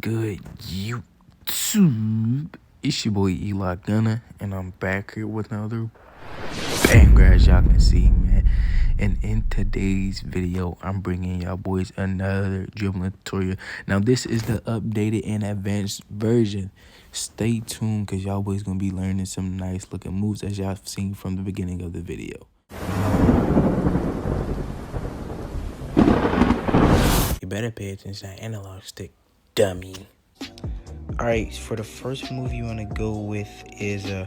good, YouTube? It's your boy EleyeGunna, and I'm back here with another banger, as y'all can see, man. And in today's video, I'm bringing y'all boys another dribbling tutorial. Now, this is the updated and advanced version. Stay tuned, because y'all boys gonna be learning some nice looking moves, as y'all seen from the beginning of the video. You better pay attention to that analog stick, dummy. Alright, for the first move you want to go with is a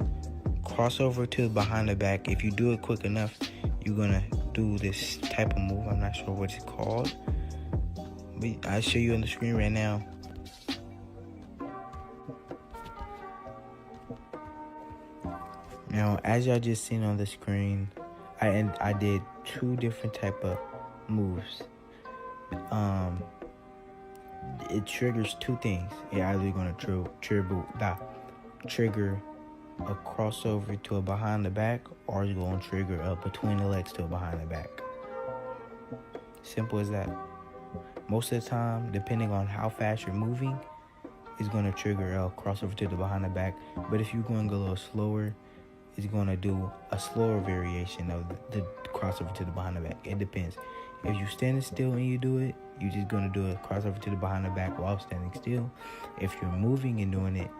crossover to behind the back. If you do it quick enough, you're going to do this type of move. I'm not sure what it's called, but I'll show you on the screen right now. Now, as y'all just seen on the screen, I did two different type of moves. It triggers two things. You're either going to trigger a crossover to a behind the back, or you're going to trigger a between the legs to a behind the back. Simple as that. Most of the time, depending on how fast you're moving, it's going to trigger a crossover to the behind the back. But if you're going to go a little slower, it's going to do a slower variation of the crossover to the behind the back. It depends. If you're standing still and you do it, you're just going to do a crossover to the behind the back while standing still. If you're moving and doing it,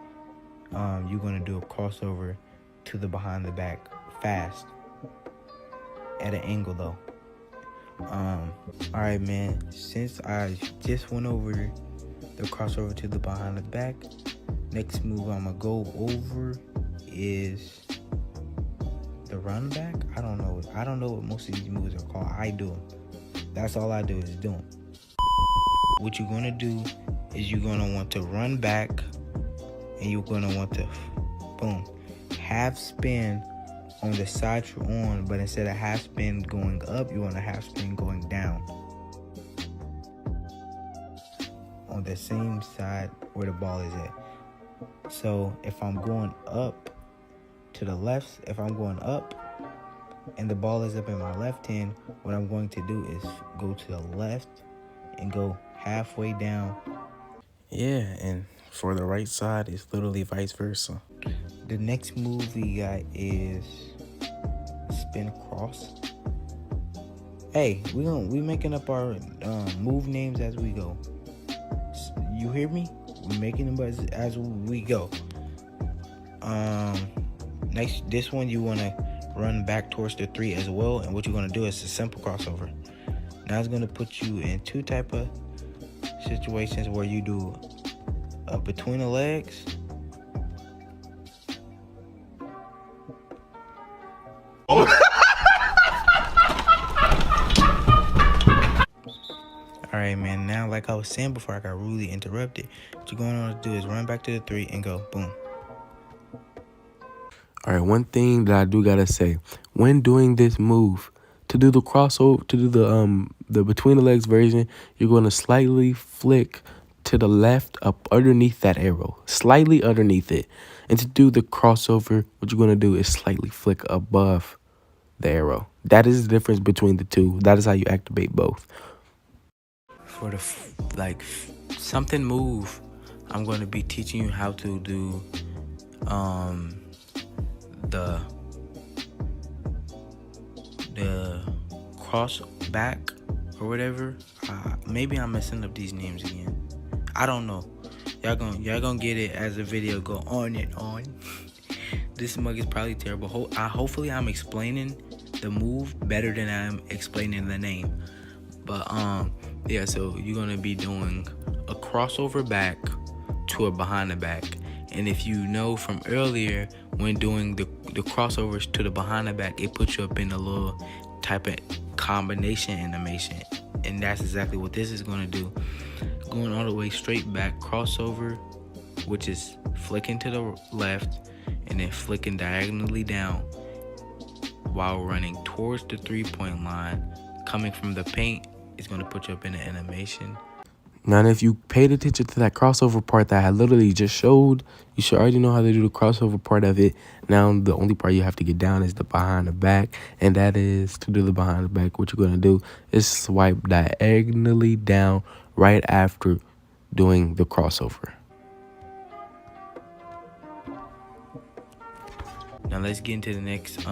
you're going to do a crossover to the behind the back fast at an angle though. Alright, man, since I just went over the crossover to the behind the back, next move I'm going to go over is the run back. I don't know what most of these moves are called. I do them. That's all I do is do them. What you're going to do is you're going to want to run back, and you're going to want to, boom, half spin on the side you're on, but instead of half spin going up, you want a half spin going down on the same side where the ball is at. So if I'm going up to the left, if I'm going up and the ball is up in my left hand, what I'm going to do is go to the left and go halfway down. Yeah, and for the right side, it's literally vice versa. The next move we got is spin across. Hey, we making up our move names as we go. You hear me? We're making them as we go. Next, this one you want to run back towards the 3 as well, and what you're going to do is a simple crossover. Now it's going to put you in two type of situations where you do between the legs, Alright, man, now like I was saying before I got rudely interrupted, what you're going to do is run back to the 3 and go boom. Alright, one thing that I do gotta say, when doing this move, to do the crossover, to do the between the legs version, you're going to slightly flick to the left up underneath that arrow, slightly underneath it. And to do the crossover, what you're going to do is slightly flick above the arrow. That is the difference between the two. That is how you activate both. For the something move, I'm going to be teaching you how to do the cross back or whatever. Maybe I'm messing up these names again. I don't know. Y'all gonna get it as the video go on and on. This mug is probably terrible. Hopefully I'm explaining the move better than I'm explaining the name. But yeah, so you're gonna be doing a crossover back to a behind the back. And if you know from earlier, when doing the crossovers to the behind the back, it puts you up in a little type of combination animation. And that's exactly what this is going to do. Going all the way straight back, crossover, which is flicking to the left and then flicking diagonally down while running towards the 3-point line. Coming from the paint is going to put you up in an animation. Now, if you paid attention to that crossover part that I literally just showed, you should already know how to do the crossover part of it. Now, the only part you have to get down is the behind the back, and that is to do the behind the back. What you're going to do is swipe diagonally down right after doing the crossover. Now let's get into the next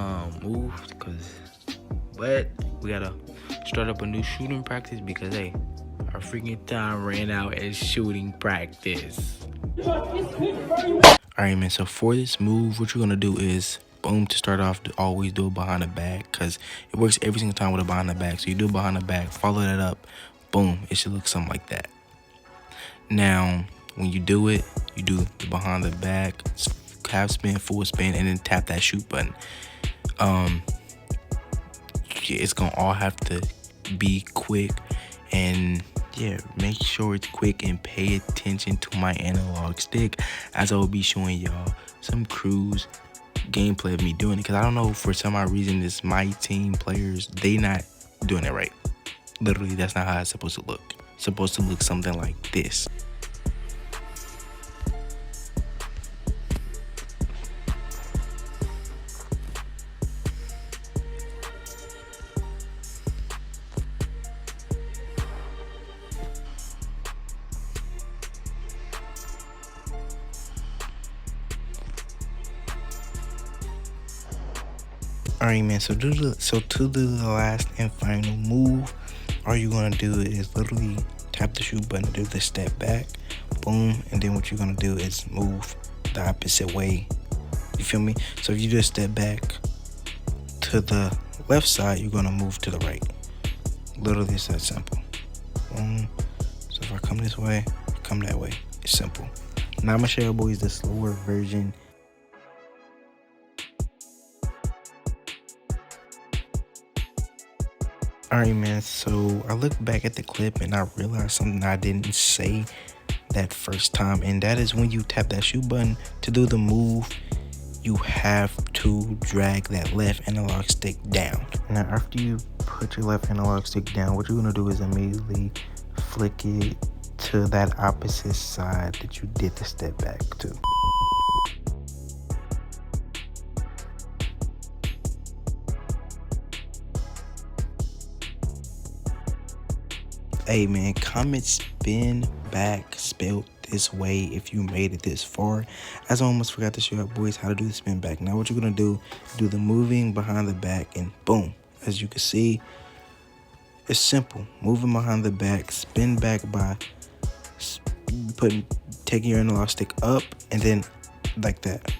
move, but we gotta start up a new shooting practice because hey, our freaking time ran out at shooting practice. Alright man, so for this move, what you're gonna do is boom, to start off, to always do it behind the back because it works every single time with a behind the back. So you do it behind the back, follow that up, boom, it should look something like that. Now when you do it, you do the behind the back, half spin, full spin, and then tap that shoot button. It's gonna all have to be quick, and yeah, make sure it's quick and pay attention to my analog stick as I will be showing y'all some cruise gameplay of me doing it, because I don't know, for some odd reason this my team players, they not doing it right. Literally, that's not how it's supposed to look. It's supposed to look something like this. Alright man, so to do the last and final move, all you're gonna do is literally tap the shoot button, do the step back, boom, and then what you're gonna do is move the opposite way. You feel me? So if you just step back to the left side, you're gonna move to the right. Literally, it's that simple. Boom. So if I come this way, come that way. It's simple. Now I'm gonna show you boys the slower version. Alright man, so I look back at the clip and I realized something I didn't say that first time, and that is when you tap that shoot button to do the move, you have to drag that left analog stick down. Now after you put your left analog stick down, what you're gonna do is immediately flick it to that opposite side that you did the step back to. Hey man, comment spin back spelled this way if you made it this far. As I almost forgot to show you boys how to do the spin back. Now what you're gonna do the moving behind the back, and boom, as you can see, it's simple. Moving behind the back, spin back by taking your analog stick up and then like that.